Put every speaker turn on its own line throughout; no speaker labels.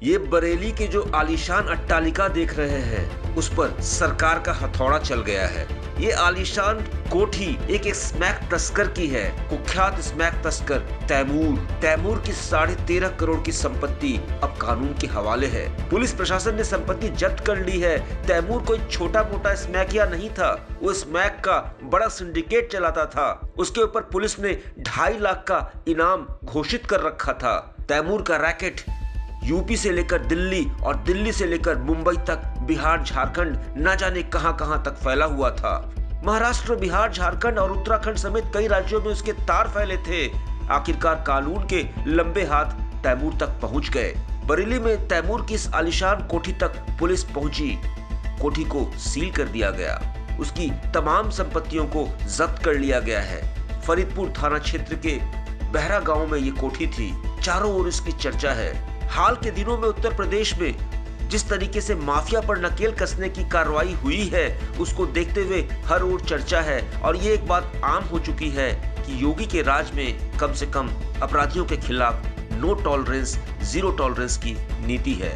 ये बरेली के जो आलीशान अट्टालिका देख रहे हैं, उस पर सरकार का हथौड़ा चल गया है। ये आलीशान कोठी एक स्मैक तस्कर की है। कुख्यात स्मैक तस्कर तैमूर की 13.5 करोड़ की संपत्ति अब कानून के हवाले है। पुलिस प्रशासन ने संपत्ति जब्त कर ली है। तैमूर कोई छोटा मोटा स्मैकिया नहीं था, वो स्मैक का बड़ा सिंडिकेट चलाता था। उसके ऊपर पुलिस ने 2.5 लाख का इनाम घोषित कर रखा था। तैमूर का रैकेट यूपी से लेकर दिल्ली और दिल्ली से लेकर मुंबई तक, बिहार, झारखंड, न जाने कहां तक फैला हुआ था। महाराष्ट्र, बिहार, झारखंड और उत्तराखंड समेत कई राज्यों में उसके तार फैले थे। आखिरकार कानून के लंबे हाथ तैमूर तक पहुंच गए। बरेली में तैमूर की इस आलीशान कोठी तक पुलिस पहुंची। कोठी को सील कर दिया गया। उसकी तमाम संपत्तियों को जब्त कर लिया गया है। फरीदपुर थाना क्षेत्र के बहरा गांव में ये कोठी थी। चारों ओर इसकी चर्चा है। हाल के दिनों में उत्तर प्रदेश में जिस तरीके से माफिया पर नकेल कसने की कार्रवाई हुई है, उसको देखते हुए हर ओर चर्चा है और ये एक बात आम हो चुकी है कि योगी के राज में कम से कम अपराधियों के खिलाफ नो टॉलरेंस, जीरो टॉलरेंस की नीति है।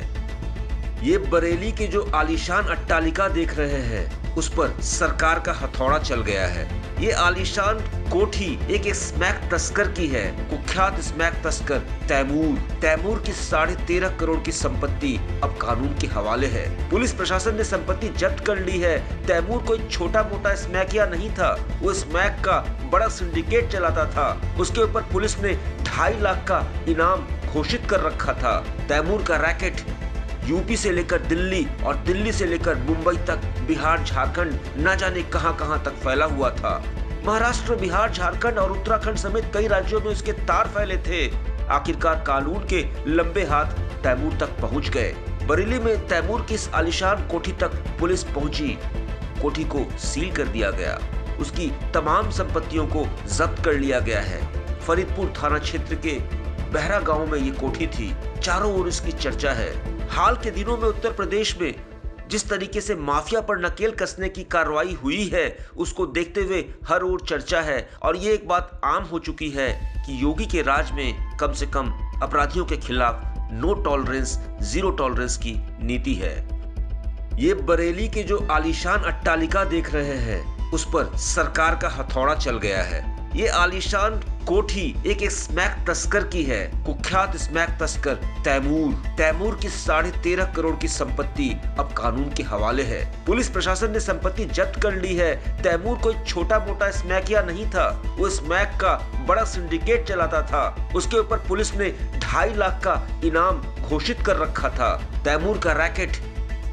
ये बरेली के जो आलीशान अट्टालिका देख रहे हैं, उस पर सरकार का हथौड़ा चल गया है। ये आलीशान कोठी एक स्मैक तस्कर की है। कुख्यात स्मैक तस्कर तैमूर की 13.5 करोड़ की संपत्ति अब कानून के हवाले है। पुलिस प्रशासन ने संपत्ति जब्त कर ली है। तैमूर कोई छोटा मोटा स्मैकिया नहीं था, वो स्मैक का बड़ा सिंडिकेट चलाता था। उसके ऊपर पुलिस ने 2.5 लाख का इनाम घोषित कर रखा था। तैमूर का रैकेट यूपी से लेकर दिल्ली और दिल्ली से लेकर मुंबई तक, बिहार, झारखंड, न जाने कहां तक फैला हुआ था। महाराष्ट्र, बिहार, झारखंड और उत्तराखंड समेत कई राज्यों में उसके तार फैले थे। आखिरकार कानून के लंबे हाथ तैमूर तक पहुंच गए। बरेली में तैमूर की इस आलीशान कोठी तक पुलिस पहुंची। कोठी को सील कर दिया गया। उसकी तमाम संपत्तियों को जब्त कर लिया गया है। फरीदपुर थाना क्षेत्र के बहरा गांव में ये कोठी थी। चारों ओर इसकी चर्चा है। हाल के दिनों में उत्तर प्रदेश में जिस तरीके से माफिया पर नकेल कसने की कार्रवाई हुई है, उसको देखते हुए हर ओर चर्चा है और ये एक बात आम हो चुकी है कि योगी के राज में कम से कम अपराधियों के खिलाफ नो टॉलरेंस, जीरो टॉलरेंस की नीति है। ये बरेली के जो आलीशान अट्टालिका देख रहे हैं, उस पर सरकार का हथौड़ा चल गया है। ये आलीशान कोठी एक स्मैक तस्कर की है। कुख्यात स्मैक तस्कर तैमूर की 13.5 करोड़ की संपत्ति अब कानून के हवाले है। पुलिस प्रशासन ने संपत्ति जब्त कर ली है। तैमूर कोई छोटा मोटा स्मैकिया नहीं था, वो स्मैक का बड़ा सिंडिकेट चलाता था। उसके ऊपर पुलिस ने 2.5 लाख का इनाम घोषित कर रखा था। तैमूर का रैकेट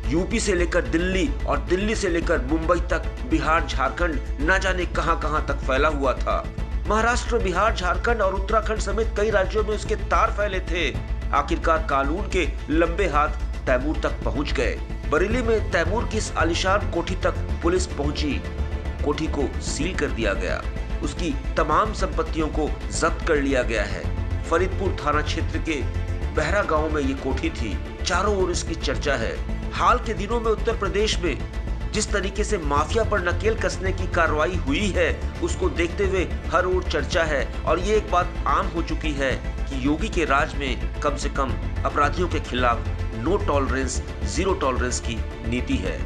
यूपी से लेकर दिल्ली और दिल्ली से लेकर मुंबई तक, बिहार, झारखंड, न जाने कहां तक फैला हुआ था। महाराष्ट्र, बिहार, झारखंड और उत्तराखंड समेत कई राज्यों में उसके तार फैले थे। आखिरकार कानून के लंबे हाथ तैमूर तक पहुंच गए। बरेली में तैमूर की इस आलीशान कोठी तक पुलिस पहुंची। कोठी को सील कर दिया गया। उसकी तमाम संपत्तियों को जब्त कर लिया गया है। फरीदपुर थाना क्षेत्र के बहरा गांव में ये कोठी थी। चारों ओर इसकी चर्चा है। हाल के दिनों में उत्तर प्रदेश में जिस तरीके से माफिया पर नकेल कसने की कार्रवाई हुई है, उसको देखते हुए हर ओर चर्चा है और ये एक बात आम हो चुकी है कि योगी के राज में कम से कम अपराधियों के खिलाफ नो टॉलरेंस, जीरो टॉलरेंस की नीति है।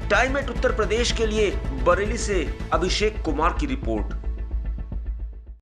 टाइम एट उत्तर प्रदेश के लिए बरेली से अभिषेक कुमार की रिपोर्ट।